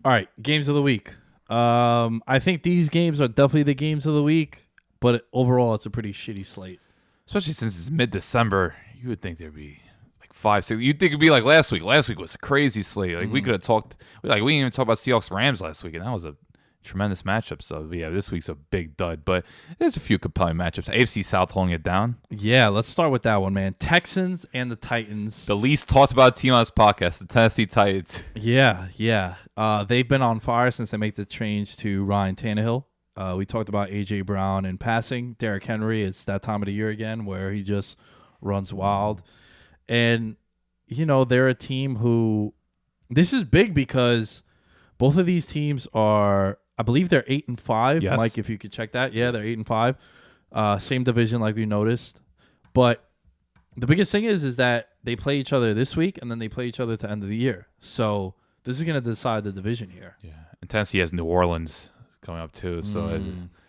All right, games of the week. I think these games are definitely the games of the week, but overall, it's a pretty shitty slate. Especially since it's mid-December, you would think there'd be like 5, 6. You'd think it'd be like last week. Last week was a crazy slate. Like we could have talked. Like we didn't even talk about Seahawks Rams last week, and that was a tremendous matchup. So yeah, this week's a big dud. But there's a few compelling matchups. AFC South holding it down. Yeah, let's start with that one, man. Texans and the Titans. The least talked about team on this podcast, the Tennessee Titans. Yeah. They've been on fire since they made the change to Ryan Tannehill. We talked about A.J. Brown in passing. Derrick Henry, it's that time of the year again where he just runs wild. And, they're a team who – this is big because both of these teams are – I believe they're 8-5. Yes. Mike, if you could check that. Yeah, they're 8-5. Same division like we noticed. But the biggest thing is that they play each other this week and then they play each other at the end of the year. So this is going to decide the division here. Yeah, and Tennessee has New Orleans coming up too. So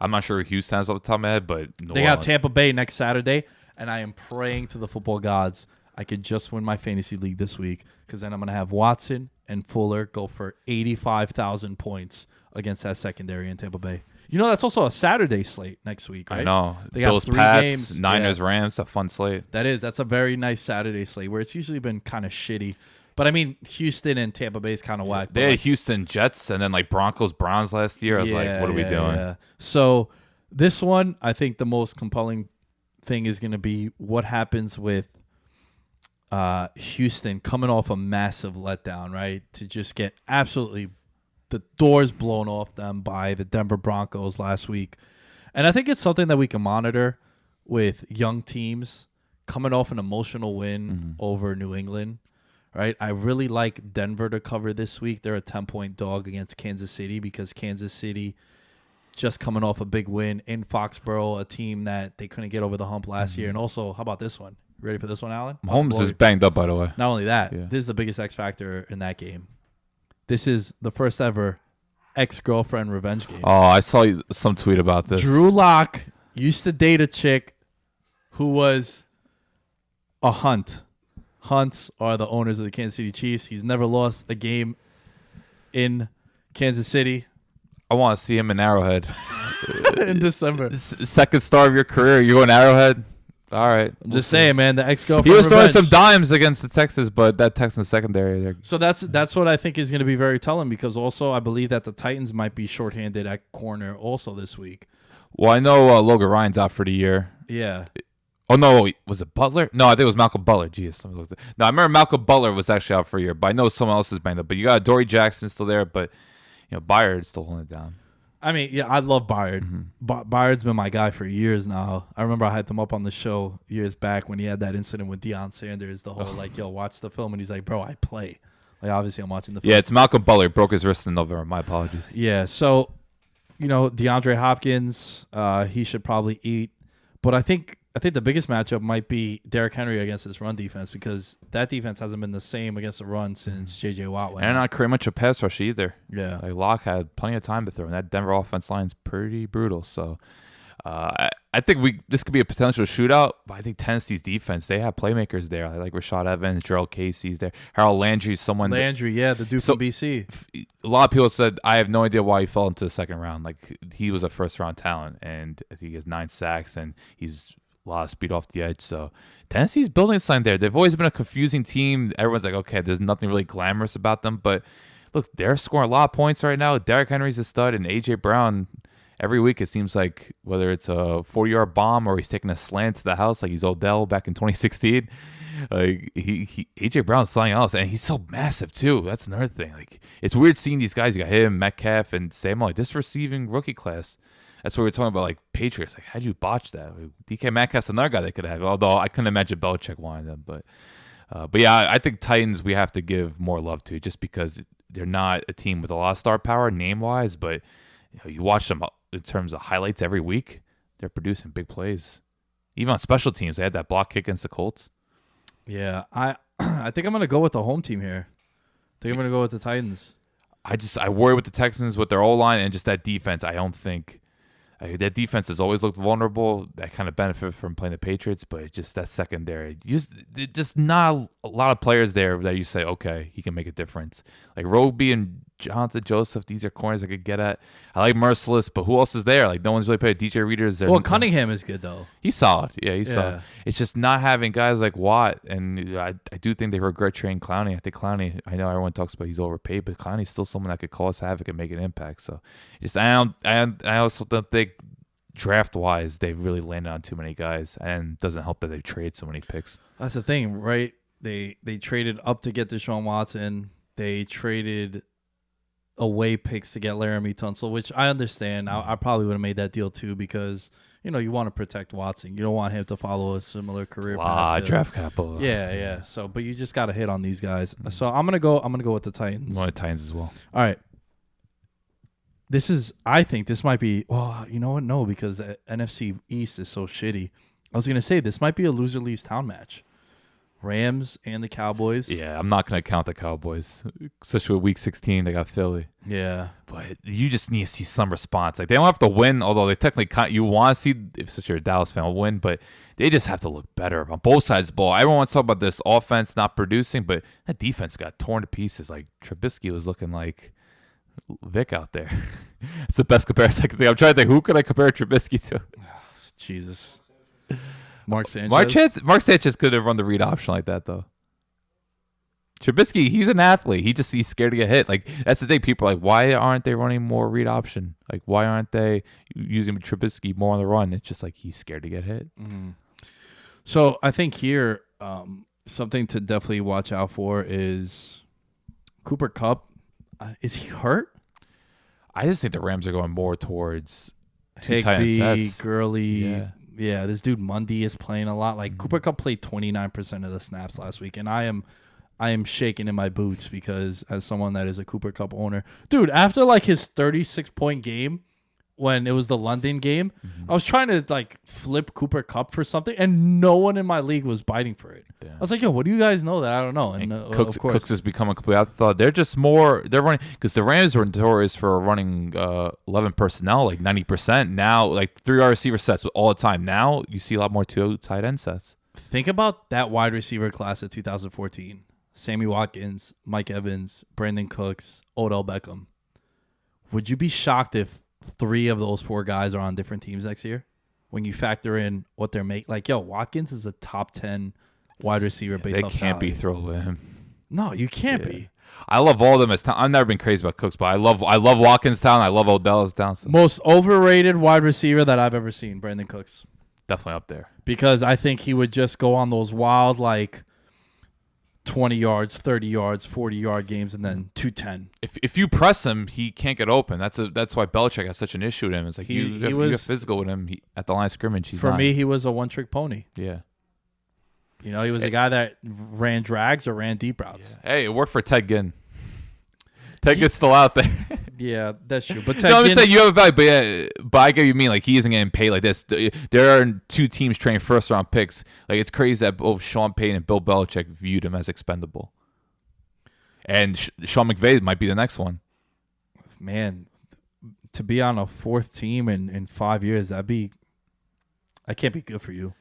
I'm not sure who Houston has off the top of my head, but They got Tampa Bay next Saturday, and I am praying to the football gods I could just win my fantasy league this week because then I'm going to have Watson and Fuller go for 85,000 points against that secondary in Tampa Bay. That's also a Saturday slate next week, right? I know. They got Bills, 3 Pats, games. Niners, Yeah. Rams, a fun slate. That's a very nice Saturday slate where it's usually been kind of shitty. But I mean, Houston and Tampa Bay is kind of whack. They had Houston Jets and then like Broncos Browns last year. I was like, what are we doing? Yeah. So this one, I think the most compelling thing is going to be what happens with Houston coming off a massive letdown, right? To just get absolutely the doors blown off them by the Denver Broncos last week. And I think it's something that we can monitor with young teams coming off an emotional win over New England, right? I really like Denver to cover this week. They're a 10-point dog against Kansas City because Kansas City just coming off a big win in Foxborough, a team that they couldn't get over the hump last year. And also, how about this one? Ready for this one, Alan? Mahomes is banged up, by the way. Not only that, this is the biggest X factor in that game. This is the first ever ex-girlfriend revenge game. Oh, I saw some tweet about this. Drew Lock used to date a chick who was a Hunt. Hunts are the owners of the Kansas City Chiefs. He's never lost a game in Kansas City. I want to see him in Arrowhead. In December. Second star of your career, you going Arrowhead? All right. I'm just saying, man, the ex-girlfriend He was throwing revenge. some dimes against the Texans, but that Texans secondary there. So that's what I think is going to be very telling because also I believe that the Titans might be shorthanded at corner also this week. Well, I know Logan Ryan's out for the year. Yeah. Oh, no, was it Butler? No, I think it was Malcolm Butler. Jeez. No, I remember Malcolm Butler was actually out for a year, but I know someone else is banged up. But you got Dory Jackson still there, but Byard's still holding it down. I mean, yeah, I love Byard. Byard's been my guy for years now. I remember I had him up on the show years back when he had that incident with Deion Sanders, the whole watch the film, and he's like, bro, I play. Like, obviously I'm watching the film. Yeah, it's Malcolm Butler. He broke his wrist in November. My apologies. Yeah, so, DeAndre Hopkins, he should probably eat. But I think the biggest matchup might be Derrick Henry against this run defense because that defense hasn't been the same against the run since J.J. Watt went And out. not create much of a pass rush either. Yeah. Like Locke had plenty of time to throw, and that Denver offense line's pretty brutal. So I think this could be a potential shootout, but I think Tennessee's defense, they have playmakers there. Like Rashad Evans, Gerald Casey's there. Harold Landry's someone. Landry, the dude from BC. A lot of people said, I have no idea why he fell into the second round. Like, he was a first-round talent, and I think he has 9 sacks, and he's a lot of speed off the edge. So Tennessee's building something there. They've always been a confusing team. Everyone's like, okay, there's nothing really glamorous about them. But, look, they're scoring a lot of points right now. Derrick Henry's a stud, and A.J. Brown, every week it seems like whether it's a 40-yard bomb or he's taking a slant to the house like he's Odell back in 2016, like A.J. Brown's something else. And he's so massive, too. That's another thing. Like, it's weird seeing these guys. You got him, Metcalf, and Samuel. Like, this receiving rookie class. That's what we're talking about, like, Patriots. Like, how'd you botch that? Like, DK Metcalf's another guy they could have, although I couldn't imagine Belichick wanting them. But yeah, I think Titans we have to give more love to just because they're not a team with a lot of star power name-wise, but you watch them in terms of highlights every week, they're producing big plays. Even on special teams, they had that block kick against the Colts. Yeah, I think I'm going to go with the home team here. I think I'm going to go with the Titans. I worry with the Texans with their O-line and just that defense. I Their defense has always looked vulnerable. That kind of benefit from playing the Patriots, but just that secondary, just not a lot of players there that you say, okay, he can make a difference. Like Roby and Jonathan Joseph, these are corners I could get at. I like Merciless, but who else is there? Like no one's really played. DJ Reader's there. Well, Cunningham is good though. He's solid. Yeah, he's solid. It's just not having guys like Watt, and I do think they regret trading Clowney. I think Clowney, I know everyone talks about he's overpaid, but Clowney's still someone that could cause havoc and make an impact. So just I also don't think draft wise they've really landed on too many guys, and it doesn't help that they trade so many picks. That's the thing, right? They traded up to get Deshaun Watson. They traded away picks to get Laramie Tunsil, which I understand. I probably would have made that deal too because you want to protect Watson. You don't want him to follow a similar career path. Draft capital. Yeah. So, but you just got to hit on these guys. So I'm gonna go with the Titans. I want the Titans as well. All right. I think this might be. Well, you know what? No, because the NFC East is so shitty. I was gonna say this might be a loser leaves town match. Rams and the Cowboys. Yeah, I'm not going to count the Cowboys, especially with Week 16. They got Philly. Yeah, but you just need to see some response. Like they don't have to win, although they technically you want to see if you're a Dallas fan win, but they just have to look better on both sides of the ball. Everyone wants to talk about this offense not producing, but that defense got torn to pieces. Like Trubisky was looking like Vic out there. It's the best comparison I can think. I'm trying to think who could I compare Trubisky to. Jesus. Mark Sanchez. Mark Sanchez could have run the read option like that though. Trubisky, he's an athlete. He's scared to get hit. Like that's the thing. People are like, why aren't they running more read option? Like why aren't they using Trubisky more on the run? It's just like he's scared to get hit. Mm-hmm. So I think here something to definitely watch out for is Cooper Kupp. Is he hurt? I just think the Rams are going more towards Higbee, Gurley. Yeah, this dude Mundy is playing a lot. Like Cooper Kupp played 29% of the snaps last week, and I am shaking in my boots because as someone that is a Cooper Kupp owner, dude, after like his 36-point game when it was the London game, I was trying to like flip Cooper Kupp for something, and no one in my league was biting for it. Damn. I was like, yo, what do you guys know that I don't know? And Cooks, of course, Cooks has become a complete afterthought. They're running because the Rams were notorious for running 11 personnel like 90%. Now like 3 wide receiver sets all the time. Now you see a lot more 2 tight end sets. Think about that wide receiver class of 2014: Sammy Watkins, Mike Evans, Brandon Cooks, Odell Beckham. Would you be shocked if 3 of those 4 guys are on different teams next year? When you factor in what they're making, like, yo, Watkins is a top 10 wide receiver based off salary. They can't be thrilled with him. No, you can't be. I love all of them as I've never been crazy about Cooks, but I love Watkins' talent. I love Odell's talent. So. Most overrated wide receiver that I've ever seen, Brandon Cooks. Definitely up there. Because I think he would just go on those wild, like, 20 yards, 30 yards, 40-yard games, and then 210. If you press him, he can't get open. That's why Belichick has such an issue with him. It's like you get physical with him at the line of scrimmage. For me, he was a one-trick pony. Yeah. He was a guy that ran drags or ran deep routes. Yeah. Hey, it worked for Ted Ginn. Ted Ginn's still out there. Yeah, that's true. But I'm just saying you have a value, but I get what you mean. Like he isn't getting paid like this. There are 2 teams trading first-round picks. Like it's crazy that both Sean Payton and Bill Belichick viewed him as expendable. And Sean McVay might be the next one. Man, to be on a 4th team in 5 years, I can't be good for you.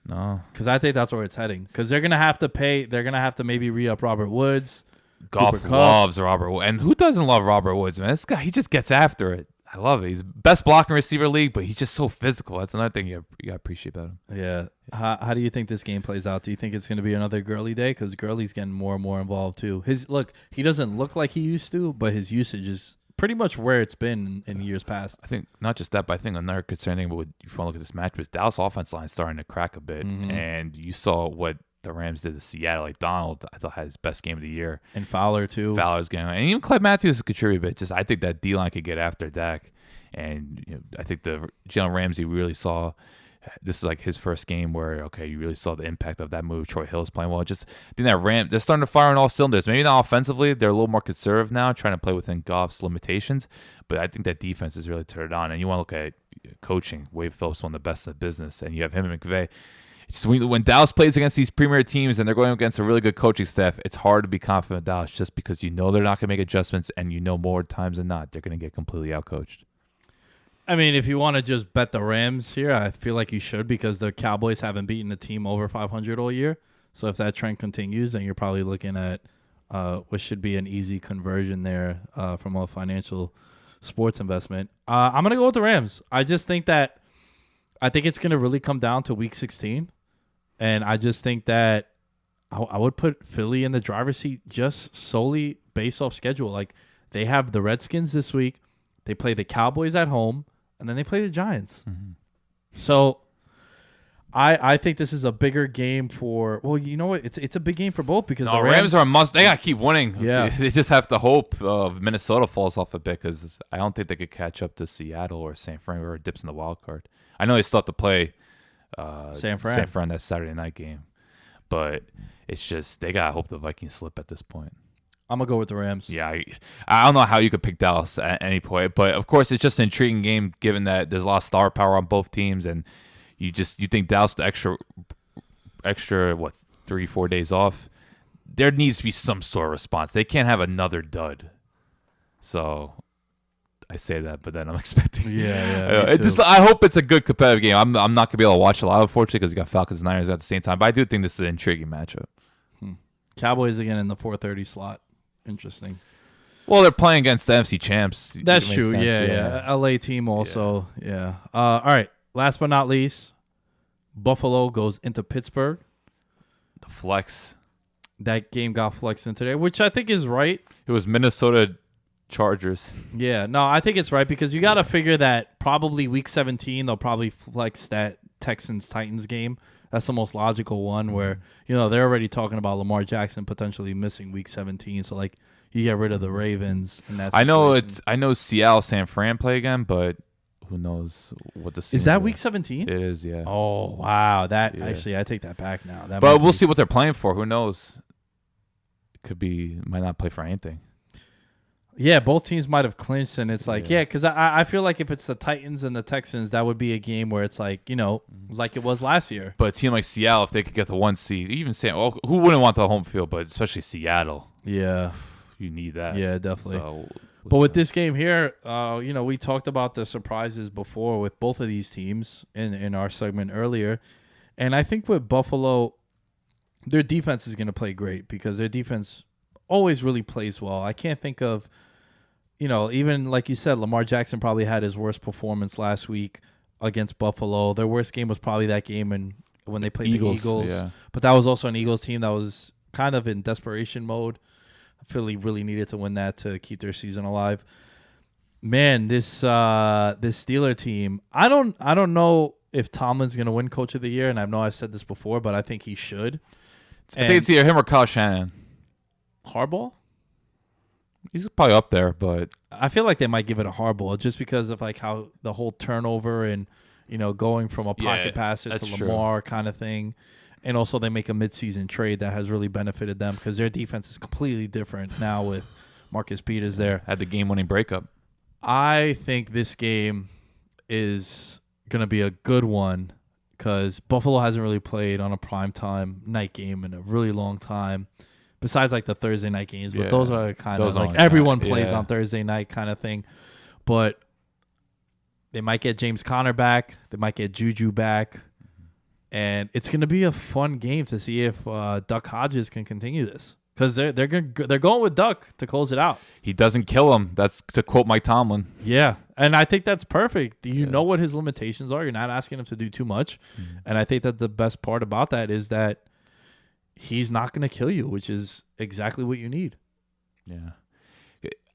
No, because I think that's where it's heading. Because they're gonna have to pay. They're gonna have to maybe re-up Robert Woods. Goff loves Robert Woods, and who doesn't love Robert Woods, man? This guy, he just gets after it. I love it. He's best blocking receiver league, but he's just so physical. That's another thing you gotta appreciate about him. Yeah. How do you think this game plays out? Do you think it's gonna be another Gurley day? Because Gurley's getting more and more involved too. He doesn't look like he used to, but his usage is pretty much where it's been in years past. I think not just that, but I think another concerning thing if you want to look at this match was Dallas offense line starting to crack a bit, and you saw what the Rams did to Seattle. Like Donald, I thought had his best game of the year, and Fowler too. Fowler's game, and even Clyde Matthews contributed a bit. Just I think that D line could get after Dak, and I think the Jalen Ramsey really saw. This is like his first game where you really saw the impact of that move. Troy Hill's playing well. Just I think that they're starting to fire on all cylinders. Maybe not offensively, they're a little more conservative now, trying to play within Goff's limitations. But I think that defense is really turned on. And you want to look at coaching. Wade Phillips, one of the best in the business, and you have him and McVay. It's when Dallas plays against these premier teams and they're going against a really good coaching staff, it's hard to be confident in Dallas just because they're not going to make adjustments, and more times than not they're going to get completely outcoached. I mean, if you want to just bet the Rams here, I feel like you should because the Cowboys haven't beaten a team over 500 all year. So if that trend continues, then you're probably looking at what should be an easy conversion there from a financial sports investment. I'm going to go with the Rams. I think it's going to really come down to week 16. And I just think that I would put Philly in the driver's seat just solely based off schedule. Like, they have the Redskins this week. They play the Cowboys at home, and then they play the Giants. Mm-hmm. So I think this is a bigger game for. Well, you know what? It's a big game for both because the Rams are a must. They gotta keep winning. Yeah, they just have to hope Minnesota falls off a bit because I don't think they could catch up to Seattle or San Fran or dips in the wild card. I know they still have to play San Fran that Saturday night game, but it's just they gotta hope the Vikings slip at this point. I'm gonna go with the Rams. Yeah, I don't know how you could pick Dallas at any point, but of course it's just an intriguing game given that there's a lot of star power on both teams, and you think Dallas the extra 3-4 days off. There needs to be some sort of response. They can't have another dud. So I say that, but then I'm expecting. Yeah. I hope it's a good competitive game. I'm not gonna be able to watch a lot, unfortunately, because you got Falcons and Niners at the same time. But I do think this is an intriguing matchup. Cowboys again in the 4:30 slot. Interesting. Well, they're playing against the NFC champs. That's true. Yeah. LA team also. Yeah. All right. Last but not least, Buffalo goes into Pittsburgh. The flex. That game got flexed in today, which I think is right. It was Minnesota Chargers. Yeah. No, I think it's right because you got to figure that probably week 17 they'll probably flex that Texans-Titans game. That's the most logical one where, they're already talking about Lamar Jackson potentially missing week 17. So, like, you get rid of the Ravens. And that's I know Seattle, San Fran play again, but who knows what the is that week 17? It is, yeah. Oh, wow. Actually, I take that back now. But we'll see what they're playing for. Who knows? It might not play for anything. Yeah, both teams might have clinched, and it's like, because I feel like if it's the Titans and the Texans, that would be a game where it's like, like it was last year. But a team like Seattle, if they could get the 1 seed, even who wouldn't want the home field, but especially Seattle. Yeah. You need that. Yeah, definitely. But with this game here, we talked about the surprises before with both of these teams in our segment earlier. And I think with Buffalo, their defense is going to play great because their defense always really plays well. I can't think of, even like you said, Lamar Jackson probably had his worst performance last week against Buffalo. Their worst game was probably that game when they played the Eagles. Yeah. But that was also an Eagles team that was kind of in desperation mode. Philly really needed to win that to keep their season alive. Man, this Steeler team, I don't know if Tomlin's going to win Coach of the Year, and I know I've said this before, but I think he should. I think it's either him or Kyle Shanahan. Harbaugh? He's probably up there, but I feel like they might give it a Harbaugh just because of like how the whole turnover and going from a pocket passer to Lamar kind of thing. And also they make a midseason trade that has really benefited them because their defense is completely different now with Marcus Peters there. Had the game-winning breakup. I think this game is going to be a good one because Buffalo hasn't really played on a primetime night game in a really long time. Besides like the Thursday night games, but those are kind of like everyone plays on Thursday night kind of thing. But they might get James Conner back. They might get Juju back. And it's going to be a fun game to see if Duck Hodges can continue this because they're going with Duck to close it out. He doesn't kill him. That's to quote Mike Tomlin. Yeah, and I think that's perfect. You know what his limitations are. You're not asking him to do too much, and I think that the best part about that is that he's not going to kill you, which is exactly what you need. Yeah.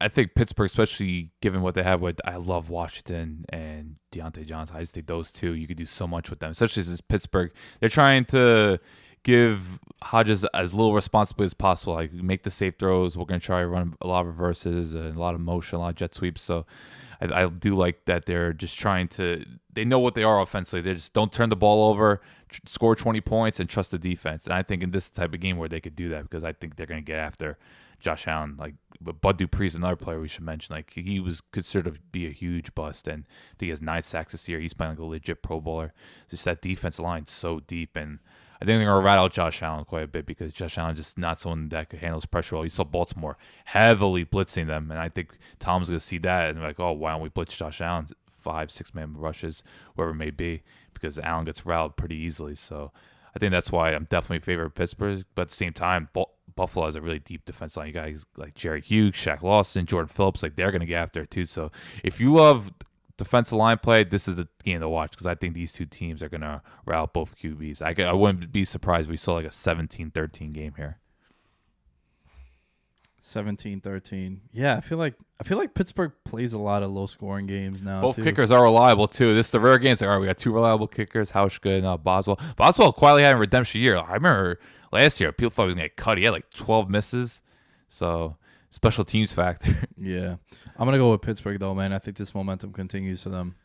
I think Pittsburgh, especially given what they have with, I love Washington and Deontay Johnson. I just think those two, you could do so much with them, especially since Pittsburgh. They're trying to give Hodges as little responsibility as possible. Like, make the safe throws. We're going to try to run a lot of reverses and a lot of motion, a lot of jet sweeps. So I do like that they're just trying to, they know what they are offensively. They just don't turn the ball over, score 20 points, and trust the defense. And I think in this type of game where they could do that because I think they're going to get after Josh Allen. Like, Bud Dupree's another player we should mention. Like, he was considered to be a huge bust, and I think he has 9 sacks this year. He's playing like a legit Pro Bowler. Just that defensive line so deep, and I think they're going to rattle Josh Allen quite a bit because Josh Allen just not someone that could handle pressure well. You saw Baltimore heavily blitzing them, and I think Tom's going to see that and like, oh, why don't we blitz Josh Allen 5-6 man rushes, whoever it may be, because Allen gets routed pretty easily. So I think that's why I'm definitely favoring Pittsburgh. But at the same time, Buffalo has a really deep defense line. You guys like Jerry Hughes, Shaq Lawson, Jordan Phillips, like they're going to get after it too. So if you love defensive line play, this is the game to watch because I think these two teams are going to rout both QBs. I wouldn't be surprised if we saw like a 17-13 game here. 17-13. Yeah, I feel like Pittsburgh plays a lot of low scoring games now. Both too. kickers are reliable too. This is the rare games. Like, all right, we got two reliable kickers, Hauschka and Boswell. Boswell quietly had a redemption year. I remember last year people thought he was gonna get cut. He had like 12 misses. So special teams factor. Yeah, I'm gonna go with Pittsburgh though, man. I think this momentum continues for them.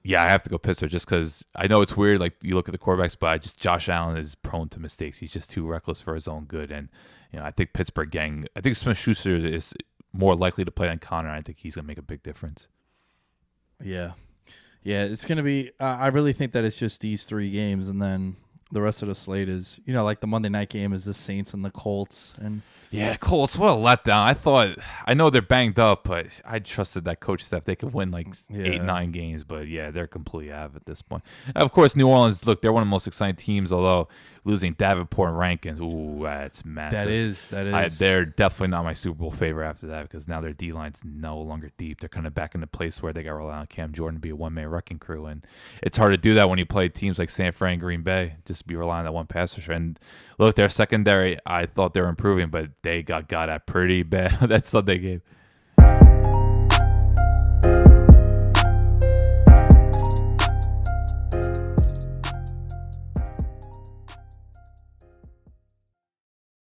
Yeah, I have to go Pittsburgh just because I know it's weird. Like you look at the quarterbacks, but Josh Allen is prone to mistakes. He's just too reckless for his own good, and I think Pittsburgh gang. I think Smith-Schuster is more likely to play than Connor. I think he's gonna make a big difference. Yeah, it's gonna be. I really think that it's just these three games, and then the rest of the slate is, like the Monday night game is the Saints and the Colts, and yeah, Colts, what a letdown. I know they're banged up, but I trusted that coach staff. They could win like 8-9 games, but yeah, they're completely out at this point. And of course, New Orleans, look, they're one of the most exciting teams, although losing Davenport and Rankins, ooh, that's massive. That is. They're definitely not my Super Bowl favorite after that because now their D-line's no longer deep. They're kind of back in the place where they got to rely on Cam Jordan to be a one-man wrecking crew, and it's hard to do that when you play teams like San Fran, Green Bay, just be relying on that one pass rusher. And look, their secondary, I thought they were improving, but they got at pretty bad that Sunday game.